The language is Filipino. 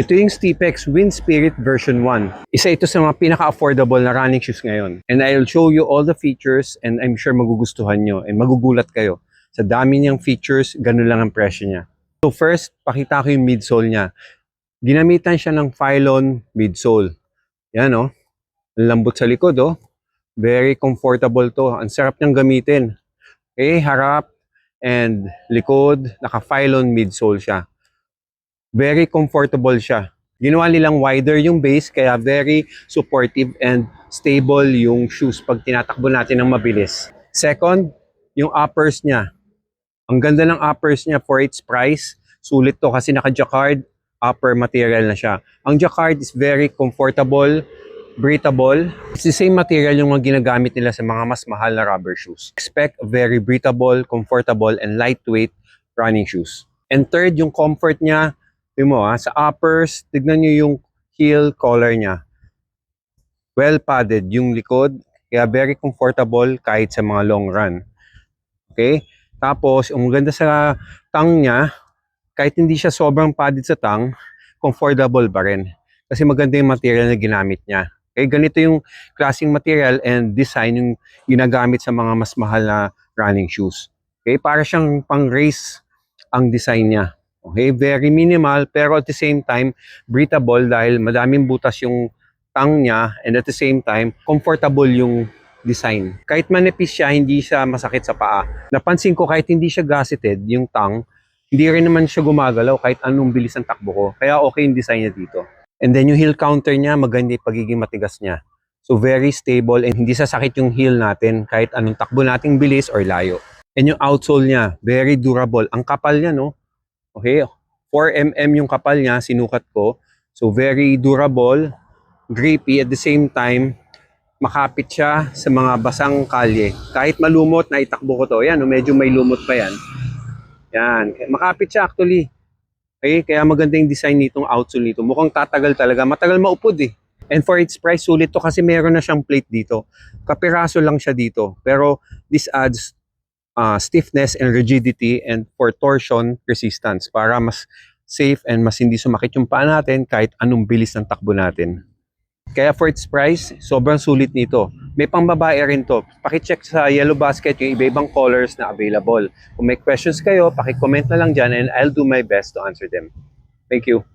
Ito yung Stipex Wind Spirit version 1. Isa ito sa mga pinaka-affordable na running shoes ngayon. And I'll show you all the features and I'm sure magugustuhan nyo and magugulat kayo. Sa dami niyang features, ganun lang ang presyo niya. So first, pakita ko yung midsole niya. Ginamitan siya ng Phylon midsole. Yan oh. Ang lambot sa likod oh. Very comfortable to. Ang sarap niyang gamitin. Okay, harap and likod, naka-Phylon midsole siya. Very comfortable siya. Ginawa nilang wider yung base kaya very supportive and stable yung shoes pag tinatakbo natin ng mabilis. Second, yung uppers niya. Ang ganda ng uppers niya for its price. Sulit to kasi naka-jacquard upper material na siya. Ang jacquard is very comfortable, breathable. It's the same material yung mga ginagamit nila sa mga mas mahal na rubber shoes. Expect a very breathable, comfortable, and lightweight running shoes. And third, yung comfort niya. Sa uppers, tignan nyo yung heel collar niya. Well padded yung likod, kaya very comfortable kahit sa mga long run. Okay? Tapos, ang ganda sa tongue niya, kahit hindi siya sobrang padded sa tongue, comfortable pa rin. Kasi maganda yung material na ginamit niya. Okay? Ganito yung klaseng material and design yung ginagamit sa mga mas mahal na running shoes. Okay? Para siyang pang race ang design niya. Okay, very minimal pero at the same time breathable dahil madaming butas yung tongue niya and at the same time comfortable yung design. Kahit manipis siya, hindi siya masakit sa paa. Napansin ko kahit hindi siya gusseted yung tongue, hindi rin naman siya gumagalaw kahit anong bilis ng takbo ko. Kaya okay yung design niya dito. And then yung heel counter niya, maganda yung pagiging matigas niya. So very stable and hindi sasakit yung heel natin kahit anong takbo nating bilis or layo. And yung outsole niya, very durable. Ang kapal niya, no? Okay, 4mm yung kapal niya, sinukat ko. So very durable, grippy, at the same time, makapit siya sa mga basang kalye. Kahit malumot, na itakbo ko to. Yan, medyo may lumot pa yan. Yan, makapit siya actually. Okay, kaya maganda yung design nitong outsole nito. Mukhang tatagal talaga, matagal maupod eh. And for its price, sulit to kasi meron na siyang plate dito. Kapiraso lang siya dito. Pero this adds stiffness and rigidity and for torsion resistance para mas safe and mas hindi sumakit yung paa natin kahit anong bilis ng takbo natin. Kaya for its price, sobrang sulit nito. May pangbabae rin to. Pakicheck sa Yellow Basket yung iba-ibang colors na available. Kung may questions kayo, pakicomment na lang dyan and I'll do my best to answer them. Thank you.